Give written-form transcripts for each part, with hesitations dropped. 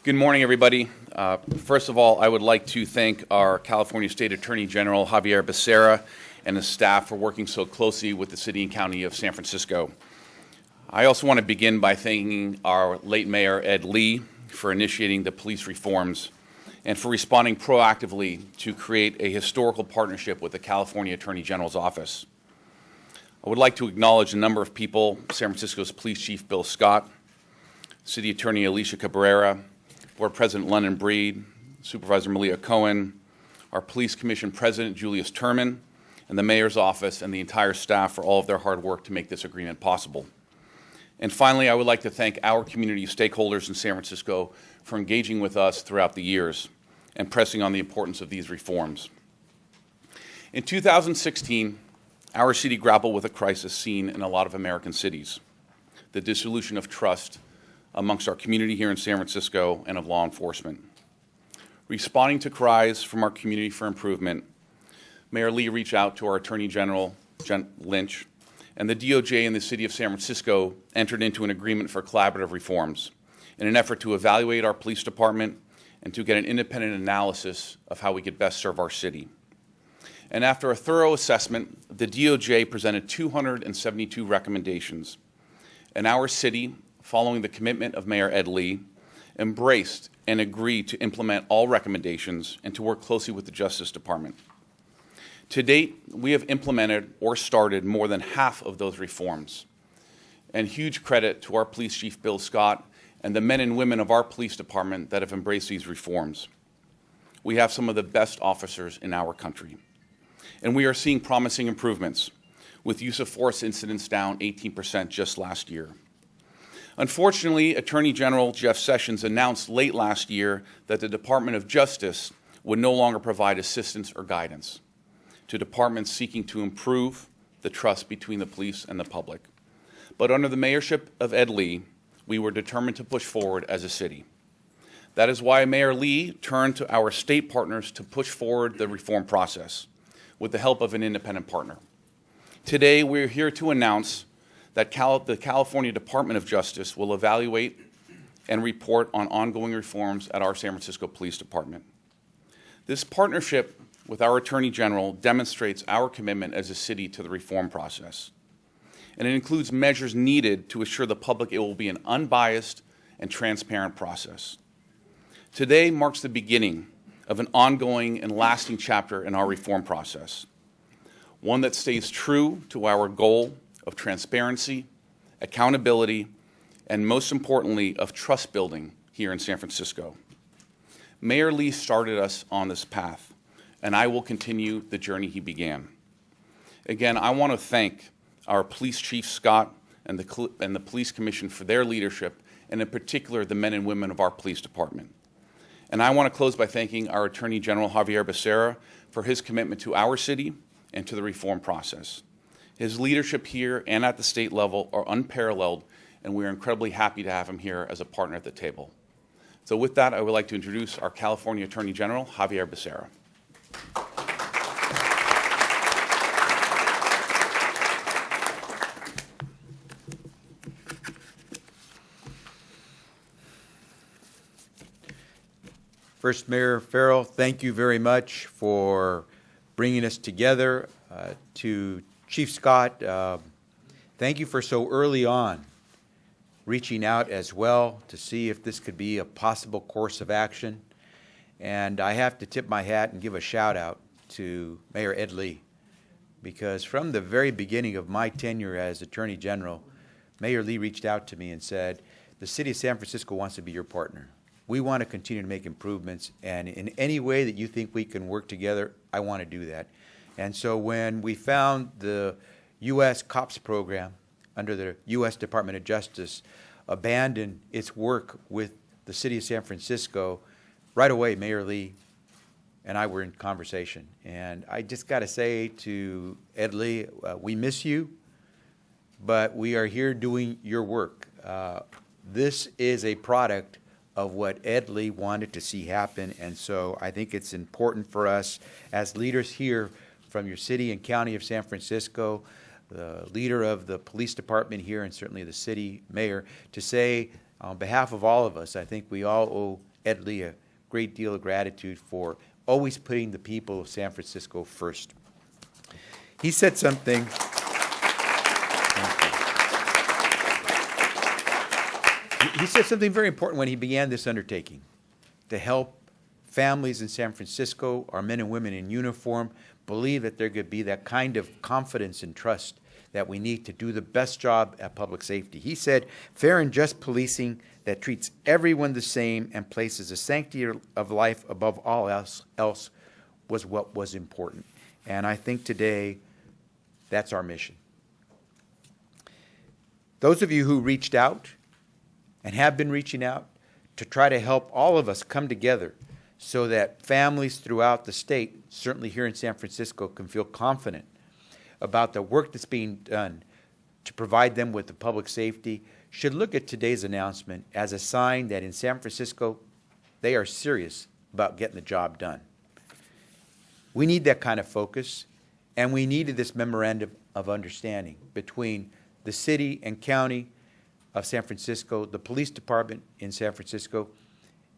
Good morning, everybody. First of all, I would like to thank our California State Attorney General, Javier Becerra, and his staff for working so closely with the City and County of San Francisco. I also want to begin by thanking our late Mayor, Ed Lee, for initiating the police reforms and for responding proactively to create a historical partnership with the California Attorney General's office. I would like to acknowledge a number of people: San Francisco's Police Chief Bill Scott, City Attorney Alicia Cabrera, Board President London Breed, Supervisor Malia Cohen, our Police Commission President Julius Turman, and the Mayor's office and the entire staff for all of their hard work to make this agreement possible. And finally, I would like to thank our community stakeholders in San Francisco for engaging with us throughout the years and pressing on the importance of these reforms. In 2016, our city grappled with a crisis seen in a lot of American cities: the dissolution of trust amongst our community here in San Francisco and of law enforcement. Responding to cries from our community for improvement, Mayor Lee reached out to our Attorney General, Jen Lynch, and the DOJ and the City of San Francisco entered into an agreement for collaborative reforms in an effort to evaluate our police department and to get an independent analysis of how we could best serve our city. And after a thorough assessment, the DOJ presented 272 recommendations, and our city, following the commitment of Mayor Ed Lee, embraced and agreed to implement all recommendations and to work closely with the Justice Department. To date, we have implemented or started more than half of those reforms, and huge credit to our Police Chief Bill Scott and the men and women of our police department that have embraced these reforms. We have some of the best officers in our country, and we are seeing promising improvements, with use of force incidents down 18% just last year. Unfortunately, Attorney General Jeff Sessions announced late last year that the Department of Justice would no longer provide assistance or guidance to departments seeking to improve the trust between the police and the public. But under the mayorship of Ed Lee, we were determined to push forward as a city. That is why Mayor Lee turned to our state partners to push forward the reform process with the help of an independent partner. Today, we're here to announce that the California Department of Justice will evaluate and report on ongoing reforms at our San Francisco Police Department. This partnership with our Attorney General demonstrates our commitment as a city to the reform process, and it includes measures needed to assure the public it will be an unbiased and transparent process. Today marks the beginning of an ongoing and lasting chapter in our reform process, one that stays true to our goal of transparency, accountability, and most importantly, of trust building here in San Francisco. Mayor Lee started us on this path, and I will continue the journey he began. Again, I want to thank our Police Chief Scott and the Police Commission for their leadership, and in particular, the men and women of our police department. And I want to close by thanking our Attorney General Javier Becerra for his commitment to our city and to the reform process. His leadership here and at the state level are unparalleled, and we are incredibly happy to have him here as a partner at the table. So with that, I would like to introduce our California Attorney General, Javier Becerra. First, Mayor Farrell, thank you very much for bringing us together. To Chief Scott, thank you for so early on reaching out as well to see if this could be a possible course of action. And I have to tip my hat and give a shout out to Mayor Ed Lee, because from the very beginning of my tenure as Attorney General, Mayor Lee reached out to me and said, the City of San Francisco wants to be your partner. We want to continue to make improvements, and in any way that you think we can work together, I want to do that. And so when we found the U.S. COPS program under the U.S. Department of Justice abandoned its work with the City of San Francisco, right away Mayor Lee and I were in conversation. And I just got to say to Ed Lee, we miss you, but we are here doing your work. This is a product of what Ed Lee wanted to see happen, and so I think it's important for us as leaders here from your city and county of San Francisco, the leader of the police department here, and certainly the city mayor, to say on behalf of all of us, I think we all owe Ed Lee a great deal of gratitude for always putting the people of San Francisco first. He said something. He said something very important when he began this undertaking, to help families in San Francisco, our men and women in uniform, believe that there could be that kind of confidence and trust that we need to do the best job at public safety. He said, fair and just policing that treats everyone the same and places the sanctity of life above all else was what was important. And I think today, that's our mission. Those of you who reached out and have been reaching out to try to help all of us come together so that families throughout the state, certainly here in San Francisco, can feel confident about the work that's being done to provide them with the public safety, should look at today's announcement as a sign that in San Francisco, they are serious about getting the job done. We need that kind of focus, and we needed this memorandum of understanding between the city and county of San Francisco, the police department in San Francisco,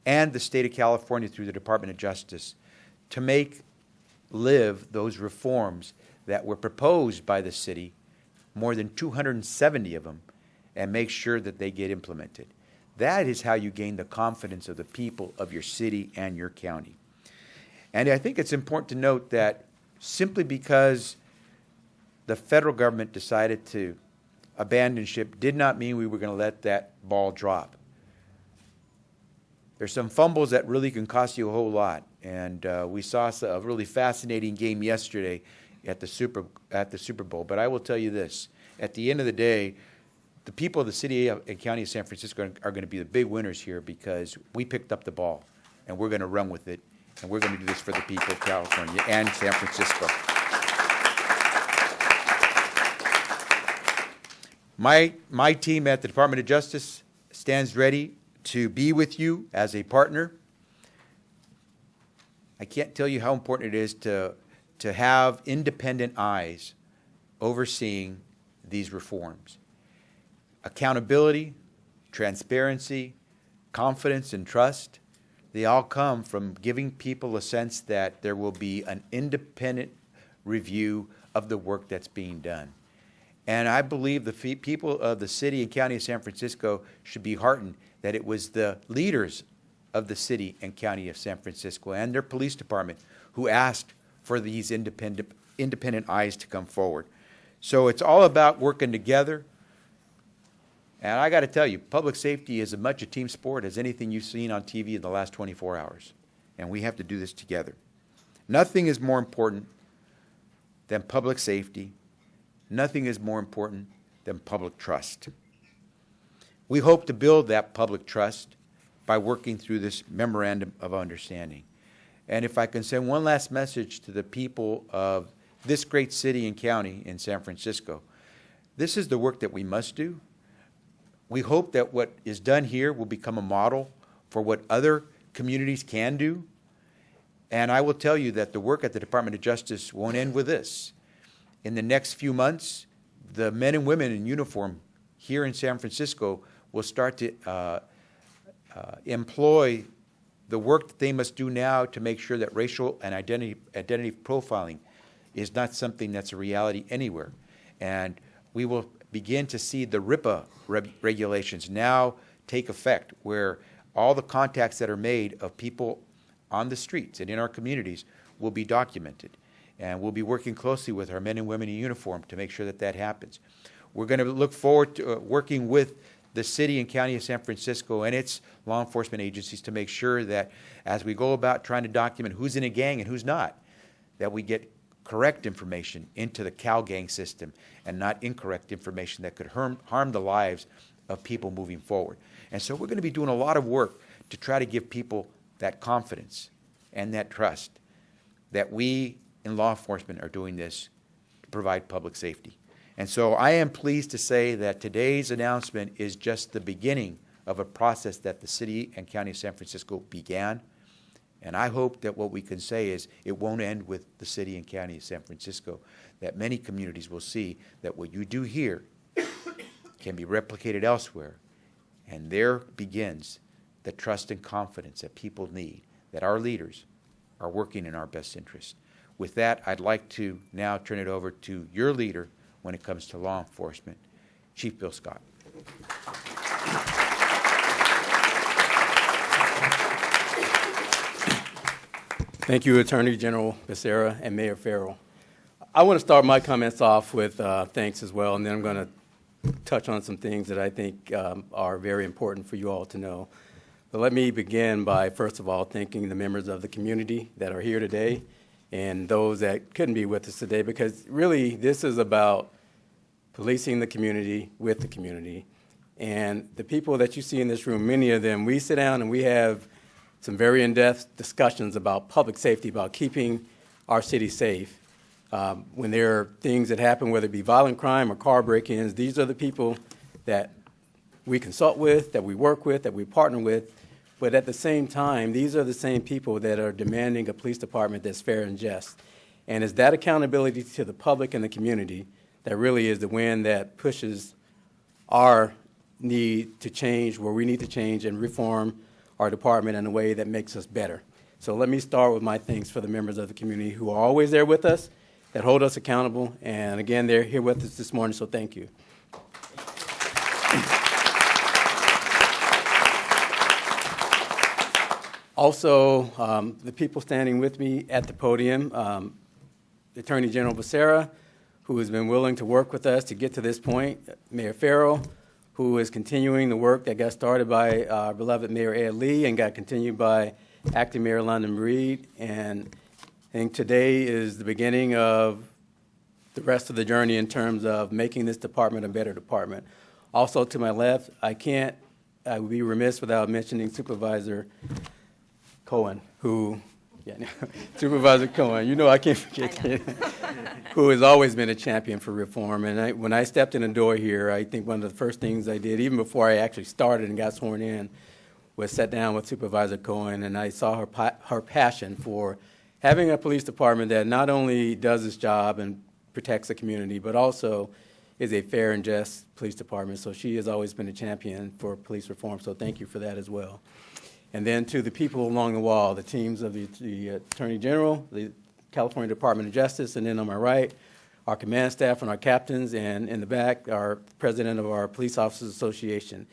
and the state of California through the Department of Justice to make live those reforms that were proposed by the city, more than 270 of them, and make sure that they get implemented. That is how you gain the confidence of the people of your city and your county. And I think it's important to note that simply because the federal government decided to abandon ship did not mean we were going to let that ball drop. There's some fumbles that really can cost you a whole lot. And we saw a really fascinating game yesterday at the Super Bowl. But I will tell you this, at the end of the day, the people of the city and county of San Francisco are going to be the big winners here because we picked up the ball and we're going to run with it. And we're going to do this for the people of California and San Francisco. My team at the Department of Justice stands ready to be with you as a partner. I can't tell you how important it is to have independent eyes overseeing these reforms. Accountability, transparency, confidence, and trust, they all come from giving people a sense that there will be an independent review of the work that's being done. And I believe the people of the city and county of San Francisco should be heartened that it was the leaders of the city and county of San Francisco and their police department who asked for these independent eyes to come forward. So it's all about working together. And I got to tell you, public safety is as much a team sport as anything you've seen on TV in the last 24 hours. And we have to do this together. Nothing is more important than public safety. Nothing is more important than public trust. We hope to build that public trust by working through this memorandum of understanding. And if I can send one last message to the people of this great city and county in San Francisco, this is the work that we must do. We hope that what is done here will become a model for what other communities can do. And I will tell you that the work at the Department of Justice won't end with this. In the next few months, the men and women in uniform here in San Francisco will start to employ the work that they must do now to make sure that racial and identity profiling is not something that's a reality anywhere. And we will begin to see the RIPA regulations now take effect, where all the contacts that are made of people on the streets and in our communities will be documented. And we'll be working closely with our men and women in uniform to make sure that that happens. We're going to look forward to working with the city and county of San Francisco and its law enforcement agencies to make sure that as we go about trying to document who's in a gang and who's not, that we get correct information into the CalGang system and not incorrect information that could harm the lives of people moving forward. And so we're going to be doing a lot of work to try to give people that confidence and that trust that we in law enforcement are doing this to provide public safety. And so I am pleased to say that today's announcement is just the beginning of a process that the city and county of San Francisco began. And I hope that what we can say is it won't end with the city and county of San Francisco, that many communities will see that what you do here can be replicated elsewhere. And there begins the trust and confidence that people need, that our leaders are working in our best interest. With that, I'd like to now turn it over to your leader when it comes to law enforcement, Chief Bill Scott. Thank you, Attorney General Becerra and Mayor Farrell. I want to start my comments off with thanks as well, and then I'm going to touch on some things that I think are very important for you all to know. But let me begin by, first of all, thanking the members of the community that are here today and those that couldn't be with us today, because really this is about policing the community with the community. And the people that you see in this room, many of them, we sit down and we have some very in-depth discussions about public safety, about keeping our city safe. When there are things that happen, whether it be violent crime or car break-ins, these are the people that we consult with, that we work with, that we partner with. But at the same time, these are the same people that are demanding a police department that's fair and just. And it's that accountability to the public and the community that really is the win that pushes our need to change where we need to change and reform our department in a way that makes us better. So let me start with my thanks for the members of the community who are always there with us, that hold us accountable, and again, they're here with us this morning, so thank you. Also, the people standing with me at the podium, Attorney General Becerra, who has been willing to work with us to get to this point, Mayor Farrell, who is continuing the work that got started by our beloved Mayor Ed Lee and got continued by Acting Mayor London Breed. And I think today is the beginning of the rest of the journey in terms of making this department a better department. Also to my left, I would be remiss without mentioning Supervisor Cohen, who, Supervisor Cohen, you know I can't forget that, who has always been a champion for reform. And when I stepped in the door here, I think one of the first things I did, even before I actually started and got sworn in, was sit down with Supervisor Cohen, and I saw her passion for having a police department that not only does its job and protects the community, but also is a fair and just police department. So she has always been a champion for police reform, so thank you for that as well. And then to the people along the wall, the teams of the Attorney General, the California Department of Justice, and then on my right, our command staff and our captains, and in the back, our president of our Police Officers Association.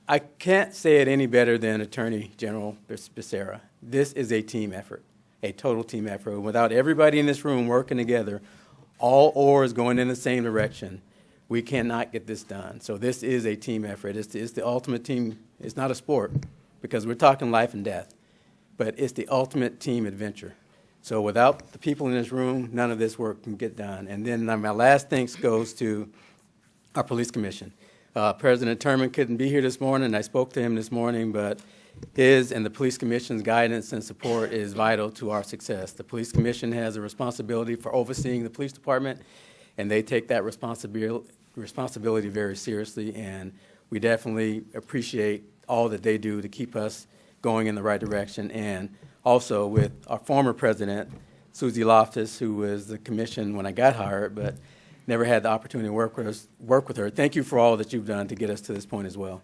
I can't say it any better than Attorney General Becerra. This is a team effort, a total team effort. Without everybody in this room working together, all oars going in the same direction, we cannot get this done. So this is a team effort. It's the ultimate team. It's not a sport because we're talking life and death, but it's the ultimate team adventure. So without the people in this room, none of this work can get done. And then my last thanks goes to our police commission. President Terman couldn't be here this morning. I spoke to him this morning, but his and the police commission's guidance and support is vital to our success. The police commission has a responsibility for overseeing the police department, and they take that responsibility very seriously, and we definitely appreciate all that they do to keep us going in the right direction. And also with our former president, Susie Loftus, who was the commission when I got hired, but never had the opportunity to work with her. Thank you for all that you've done to get us to this point as well.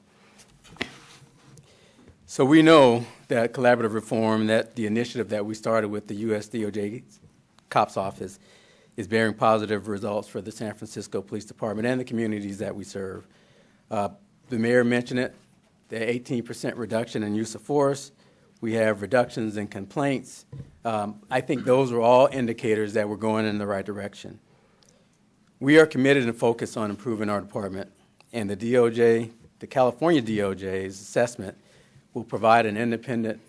So we know that collaborative reform, that the initiative that we started with the U.S. DOJ COPS office is bearing positive results for the San Francisco Police Department and the communities that we serve. The mayor mentioned it, the 18% reduction in use of force. We have reductions in complaints. I think those are all indicators that we're going in the right direction. We are committed and focused on improving our department, and the DOJ, the California DOJ's assessment will provide an independent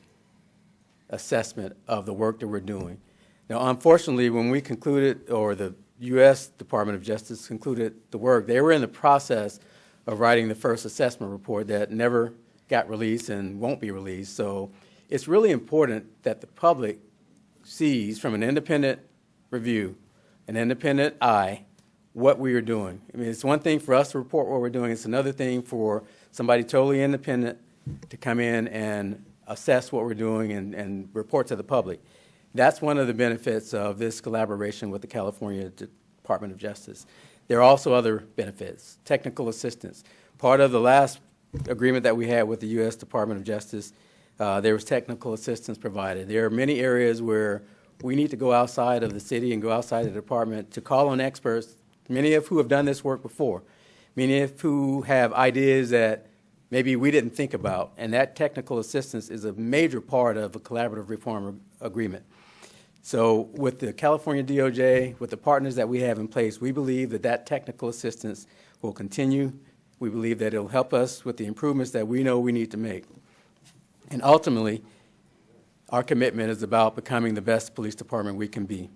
assessment of the work that we're doing. Now, unfortunately, when we concluded, or the U.S. Department of Justice concluded the work, they were in the process of writing the first assessment report that never got released and won't be released. So it's really important that the public sees from an independent review, an independent eye, what we are doing. I mean, it's one thing for us to report what we're doing. It's another thing for somebody totally independent to come in and assess what we're doing and report to the public. That's one of the benefits of this collaboration with the California Department of Justice. There are also other benefits, technical assistance. Part of the last agreement that we had with the U.S. Department of Justice, there was technical assistance provided. There are many areas where we need to go outside of the city and go outside the department to call on experts, many of who have done this work before, many of who have ideas that maybe we didn't think about, and that technical assistance is a major part of a collaborative reform agreement. So with the California DOJ, with the partners that we have in place, we believe that that technical assistance will continue. We believe that it'll help us with the improvements that we know we need to make. And ultimately, our commitment is about becoming the best police department we can be.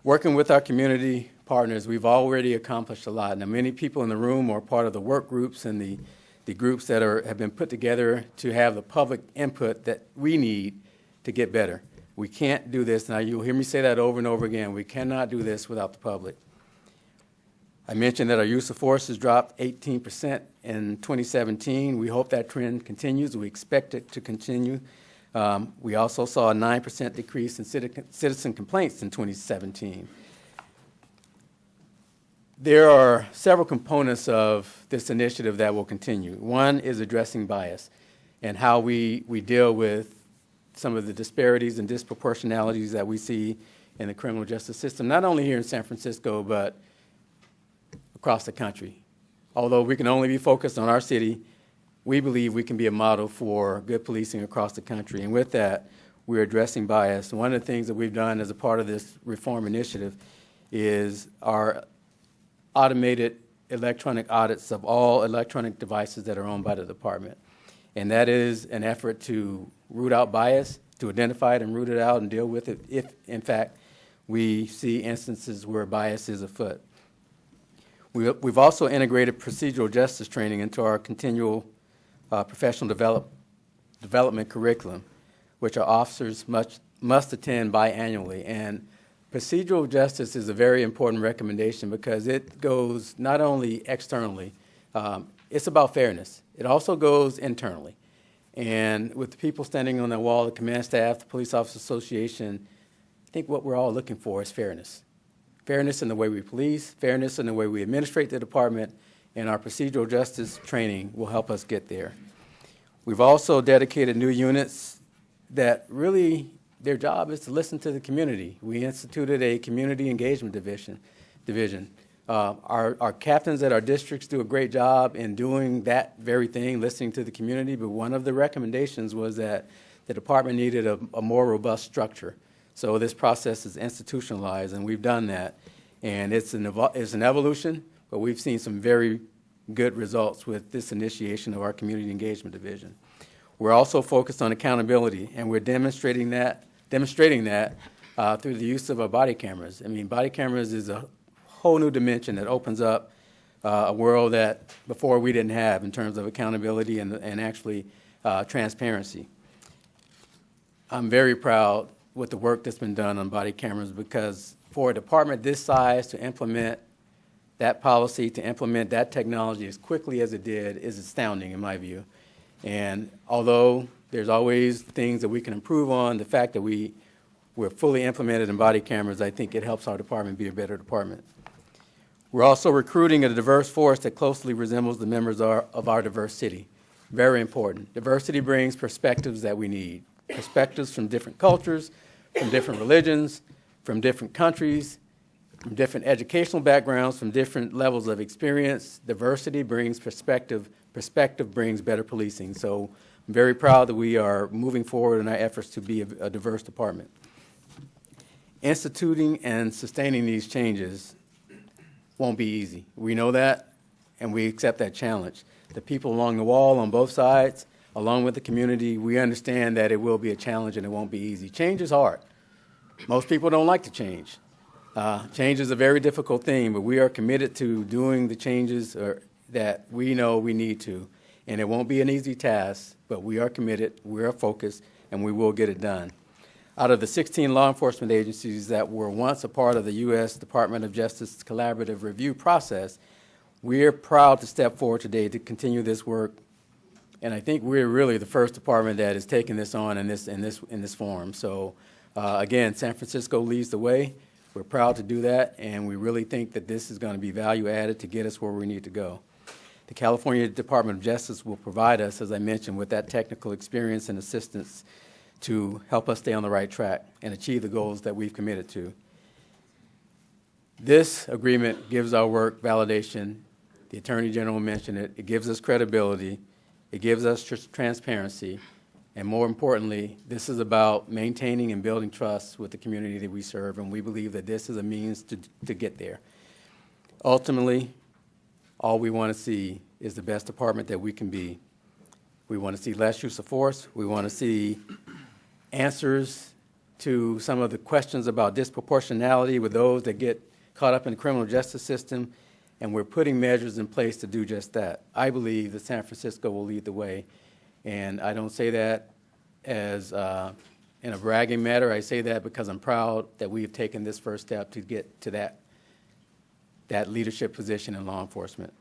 Working with our community partners, we've already accomplished a lot. Now, many people in the room are part of the work groups and the groups that have been put together to have the public input that we need to get better. We can't do this. Now, you'll hear me say that over and over again. We cannot do this without the public. I mentioned that our use of force has dropped 18% in 2017. We hope that trend continues. We expect it to continue. We also saw a 9% decrease in citizen complaints in 2017. There are several components of this initiative that will continue. One is addressing bias and how we deal with some of the disparities and disproportionalities that we see in the criminal justice system, not only here in San Francisco, but across the country. Although we can only be focused on our city, we believe we can be a model for good policing across the country. And with that, we're addressing bias. One of the things that we've done as a part of this reform initiative is our automated electronic audits of all electronic devices that are owned by the department. And that is an effort to root out bias, to identify it and root it out and deal with it if, in fact, we see instances where bias is afoot. We've also integrated procedural justice training into our continual professional development curriculum, which our officers must attend biannually. And procedural justice is a very important recommendation because it goes not only externally, it's about fairness. It also goes internally. And with the people standing on the wall, the command staff, the Police Officers Association, I think what we're all looking for is fairness. Fairness in the way we police, fairness in the way we administrate the department, and our procedural justice training will help us get there. We've also dedicated new units that really, their job is to listen to the community. We instituted a community engagement division. Our captains at our districts do a great job in doing that very thing, listening to the community, but one of the recommendations was that the department needed a more robust structure. So this process is institutionalized, and we've done that. And it's an evolution, but we've seen some very good results with this initiation of our community engagement division. We're also focused on accountability, and we're demonstrating that through the use of our body cameras. I mean, body cameras is a whole new dimension that opens up a world that before we didn't have in terms of accountability and actually transparency. I'm very proud with the work that's been done on body cameras because for a department this size to implement that policy, to implement that technology as quickly as it did is astounding in my view. And although there's always things that we can improve on, the fact that we're fully implemented in body cameras, I think it helps our department be a better department. We're also recruiting a diverse force that closely resembles the members of our diverse city. Very important. Diversity brings perspectives that we need. Perspectives from different cultures, from different religions, from different countries, from different educational backgrounds, from different levels of experience. Diversity brings perspective. Perspective brings better policing. So I'm very proud that we are moving forward in our efforts to be a diverse department. Instituting and sustaining these changes won't be easy. We know that, and we accept that challenge. The people along the wall on both sides, along with the community, we understand that it will be a challenge and it won't be easy. Change is hard. Most people don't like to change. Change is a very difficult thing, but we are committed to doing the changes that we know we need to. And it won't be an easy task, but we are committed, we are focused, and we will get it done. Out of the 16 law enforcement agencies that were once a part of the U.S. Department of Justice collaborative review process, we are proud to step forward today to continue this work. And I think we're really the first department that is taking this on in this form. So again, San Francisco leads the way. We're proud to do that, and we really think that this is going to be value added to get us where we need to go. The California Department of Justice will provide us, as I mentioned, with that technical experience and assistance to help us stay on the right track and achieve the goals that we've committed to. This agreement gives our work validation. The Attorney General mentioned it. It gives us credibility. It gives us transparency. And more importantly, this is about maintaining and building trust with the community that we serve, and we believe that this is a means to get there. Ultimately, all we want to see is the best department that we can be. We want to see less use of force. We want to see answers to some of the questions about disproportionality with those that get caught up in the criminal justice system, and we're putting measures in place to do just that. I believe that San Francisco will lead the way, and I don't say that as in a bragging matter. I say that because I'm proud that we've taken this first step to get to that leadership position in law enforcement.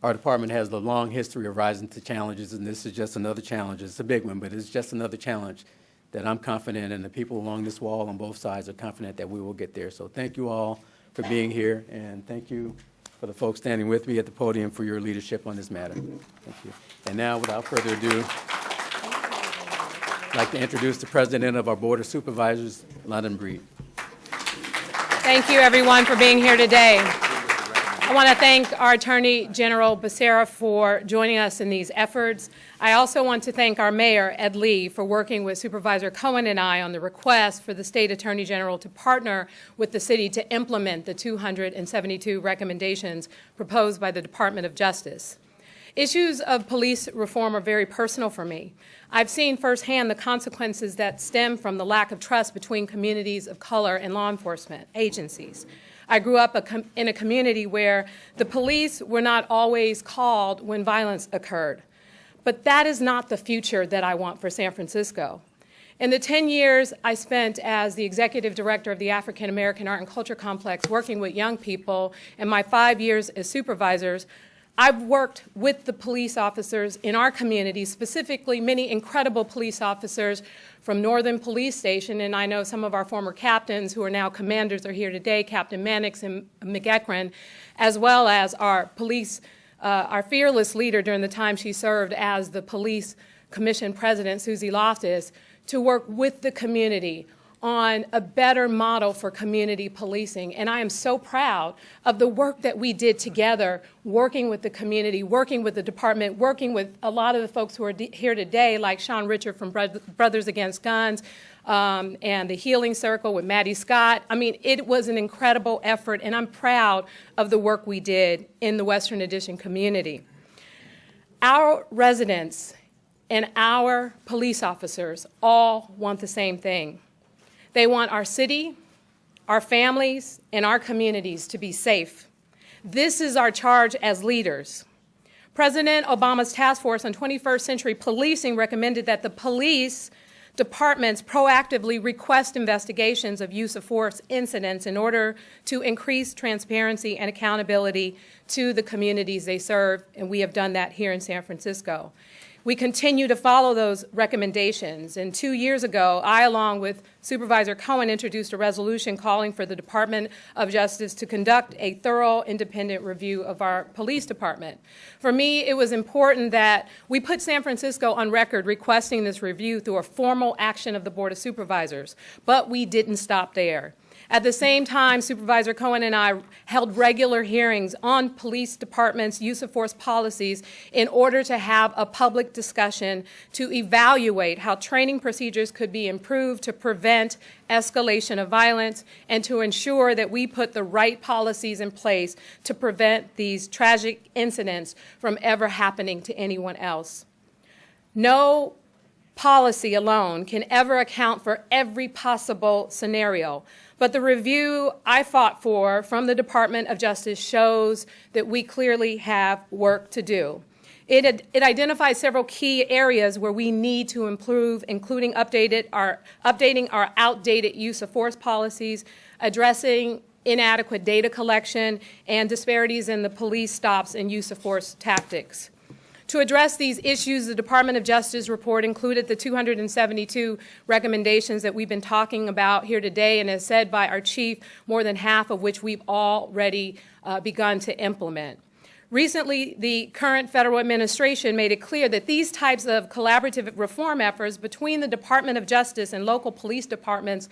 Our department has a long history of rising to challenges, and this is just another challenge. It's a big one, but it's just another challenge that I'm confident, and the people along this wall on both sides are confident that we will get there. So thank you all for being here, and thank you for the folks standing with me at the podium for your leadership on this matter. Thank you. And now, without further ado, I'd like to introduce the President of our Board of Supervisors, London Breed. Thank you, everyone, for being here today. I want to thank our Attorney General Becerra for joining us in these efforts. I also want to thank our Mayor, Ed Lee, for working with Supervisor Cohen and I on the request for the State Attorney General to partner with the city to implement the 272 recommendations proposed by the Department of Justice. Issues of police reform are very personal for me. I've seen firsthand the consequences that stem from the lack of trust between communities of color and law enforcement agencies. I grew up in a community where the police were not always called when violence occurred. But that is not the future that I want for San Francisco. In the 10 years I spent as the executive director of the African American Art and Culture Complex working with young people, and my 5 years as supervisors, I've worked with the police officers in our community, specifically many incredible police officers from Northern Police Station, and I know some of our former captains who are now commanders are here today, Captain Mannix and McEachran, as well as our fearless leader during the time she served as the Police Commission President, Susie Loftus, to work with the community on a better model for community policing. And I am so proud of the work that we did together, working with the community, working with the department, working with a lot of the folks who are here today, like Sean Richard from Brothers Against Guns, and the Healing Circle with Maddie Scott. I mean, it was an incredible effort, and I'm proud of the work we did in the Western Addition community. Our residents and our police officers all want the same thing. They want our city, our families, and our communities to be safe. This is our charge as leaders. President Obama's Task Force on 21st Century Policing recommended that the police departments proactively request investigations of use of force incidents in order to increase transparency and accountability to the communities they serve, and we have done that here in San Francisco. We continue to follow those recommendations, and 2 years ago, I, along with Supervisor Cohen, introduced a resolution calling for the Department of Justice to conduct a thorough, independent review of our police department. For me, it was important that we put San Francisco on record requesting this review through a formal action of the Board of Supervisors, but we didn't stop there. At the same time, Supervisor Cohen and I held regular hearings on police departments' use of force policies in order to have a public discussion to evaluate how training procedures could be improved to prevent escalation of violence and to ensure that we put the right policies in place to prevent these tragic incidents from ever happening to anyone else. No policy alone can ever account for every possible scenario. But the review I fought for from the Department of Justice shows that we clearly have work to do. It identifies several key areas where we need to improve, including updating our outdated use of force policies, addressing inadequate data collection, and disparities in the police stops and use of force tactics. To address these issues, the Department of Justice report included the 272 recommendations that we've been talking about here today, and as said by our chief, more than half of which we've already begun to implement. Recently, the current federal administration made it clear that these types of collaborative reform efforts between the Department of Justice and local police departments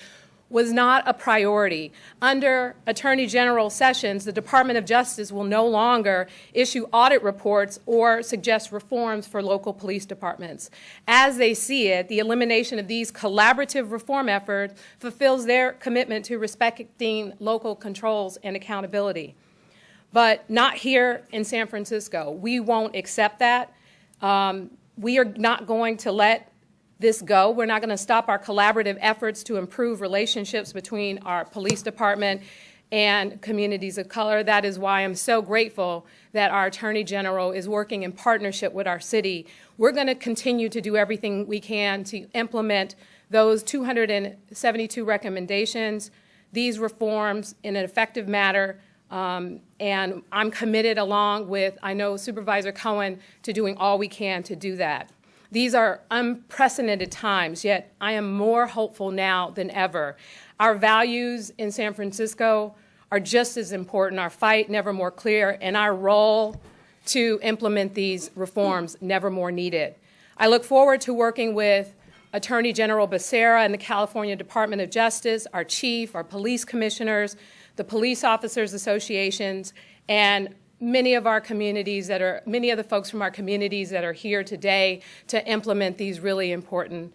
was not a priority. Under Attorney General Sessions, the Department of Justice will no longer issue audit reports or suggest reforms for local police departments. As they see it, the elimination of these collaborative reform efforts fulfills their commitment to respecting local controls and accountability. But not here in San Francisco. We won't accept that. We are not going to let this go. We're not going to stop our collaborative efforts to improve relationships between our police department and communities of color. That is why I'm so grateful that our Attorney General is working in partnership with our city. We're going to continue to do everything we can to implement those 272 recommendations, these reforms in an effective manner, and I'm committed, along with, I know, Supervisor Cohen, to doing all we can to do that. These are unprecedented times, yet I am more hopeful now than ever. Our values in San Francisco are just as important, our fight never more clear, and our role to implement these reforms never more needed. I look forward to working with Attorney General Becerra and the California Department of Justice, our chief, our police commissioners, the police officers associations, and many of the folks from our communities that are here today to implement these really important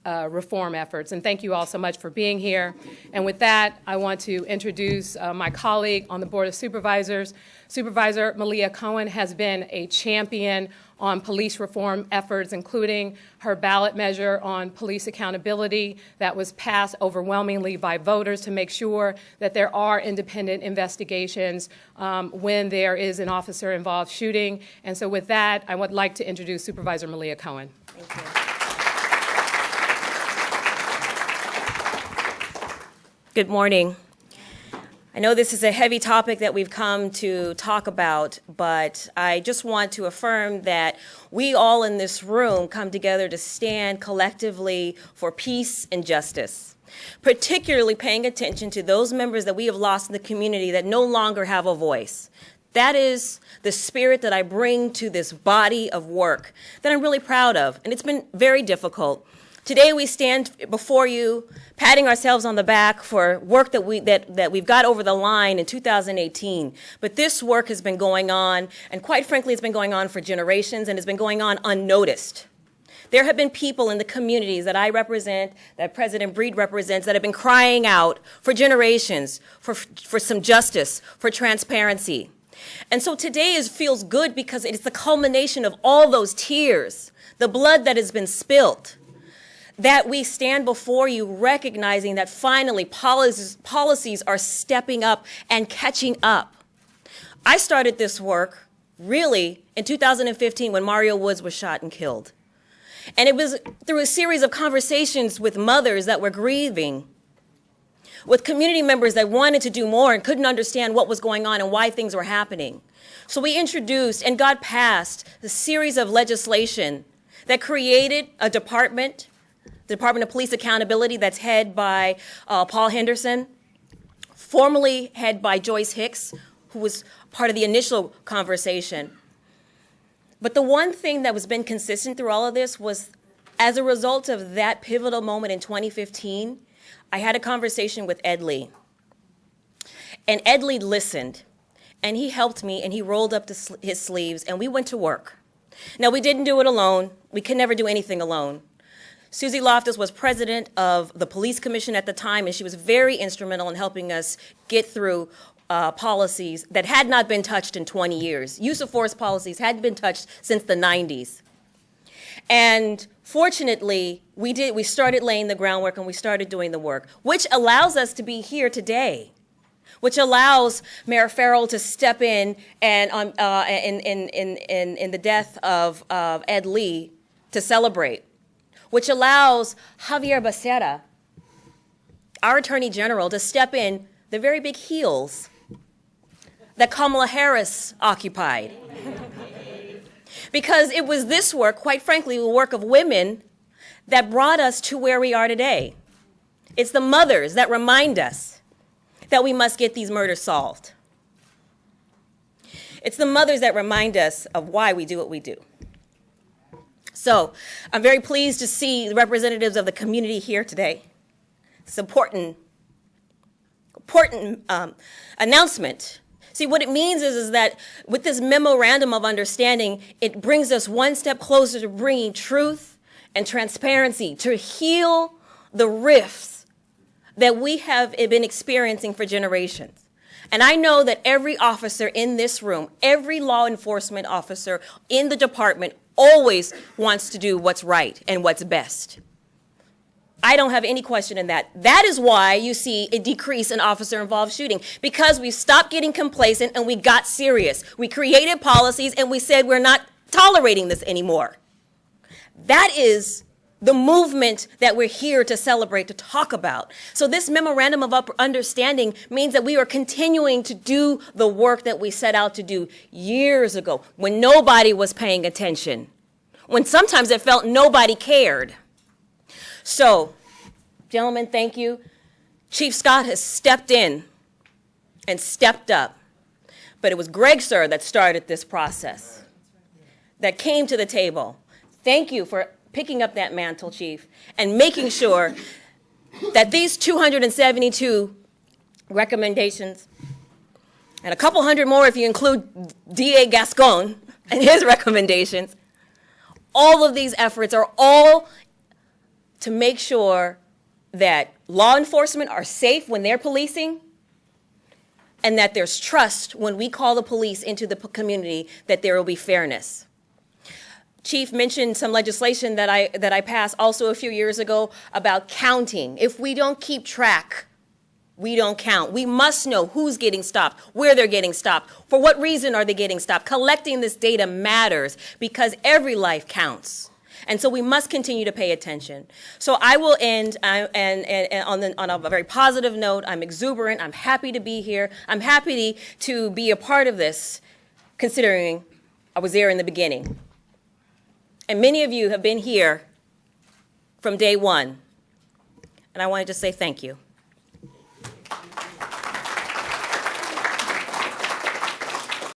reform efforts. And thank you all so much for being here. And with that, I want to introduce my colleague on the Board of Supervisors. Supervisor Malia Cohen has been a champion on police reform efforts, including her ballot measure on police accountability that was passed overwhelmingly by voters to make sure that there are independent investigations when there is an officer-involved shooting. And so with that, I would like to introduce Supervisor Malia Cohen. Thank you. Good morning. I know this is a heavy topic that we've come to talk about, but I just want to affirm that we all in this room come together to stand collectively for peace and justice, particularly paying attention to those members that we have lost in the community that no longer have a voice. That is the spirit that I bring to this body of work that I'm really proud of, and it's been very difficult. Today we stand before you, patting ourselves on the back for work that we've got over the line in 2018. But this work has been going on, and quite frankly, it's been going on for generations, and it's been going on unnoticed. There have been people in the communities that I represent, that President Breed represents, that have been crying out for generations for some justice, for transparency. And so today feels good because it is the culmination of all those tears, the blood that has been spilled, that we stand before you recognizing that finally policies are stepping up and catching up. I started this work really in 2015 when Mario Woods was shot and killed. And it was through a series of conversations with mothers that were grieving, with community members that wanted to do more and couldn't understand what was going on and why things were happening. So we introduced and got passed a series of legislation that created a department, the Department of Police Accountability, that's headed by Paul Henderson, formerly headed by Joyce Hicks, who was part of the initial conversation. But the one thing that has been consistent through all of this was, as a result of that pivotal moment in 2015, I had a conversation with Ed Lee. And Ed Lee listened, and he helped me, and he rolled up his sleeves, and we went to work. Now, we didn't do it alone. We could never do anything alone. Susie Loftus was president of the Police Commission at the time, and she was very instrumental in helping us get through policies that had not been touched in 20 years. Use of force policies hadn't been touched since the 90s. And fortunately, we started laying the groundwork and we started doing the work, which allows us to be here today, which allows Mayor Farrell to step in and in the death of Ed Lee to celebrate, which allows Javier Becerra, our Attorney General, to step in the very big heels that Kamala Harris occupied. Because it was this work, quite frankly, the work of women, that brought us to where we are today. It's the mothers that remind us that we must get these murders solved. It's the mothers that remind us of why we do what we do. So I'm very pleased to see the representatives of the community here today. It's an important announcement. See, what it means is that with this memorandum of understanding, it brings us one step closer to bringing truth and transparency to heal the rifts that we have been experiencing for generations. And I know that every officer in this room, every law enforcement officer in the department always wants to do what's right and what's best. I don't have any question in that. That is why you see a decrease in officer-involved shooting, because we stopped getting complacent and we got serious. We created policies and we said we're not tolerating this anymore. That is the movement that we're here to celebrate, to talk about. So this memorandum of understanding means that we are continuing to do the work that we set out to do years ago, when nobody was paying attention, when sometimes it felt nobody cared. So, gentlemen, thank you. Chief Scott has stepped in and stepped up. But it was Greg, sir, that started this process, that came to the table. Thank you for picking up that mantle, Chief, and making sure that these 272 recommendations, and a couple hundred more if you include DA Gascon and his recommendations, all of these efforts are all to make sure that law enforcement are safe when they're policing, and that there's trust when we call the police into the community, that there will be fairness. Chief mentioned some legislation that I passed also a few years ago about counting. If we don't keep track, we don't count. We must know who's getting stopped, where they're getting stopped, for what reason are they getting stopped. Collecting this data matters because every life counts. And so we must continue to pay attention. So I will end on a very positive note. I'm exuberant. I'm happy to be here. I'm happy to be a part of this, considering I was there in the beginning. And many of you have been here from day one. And I wanted to say thank you.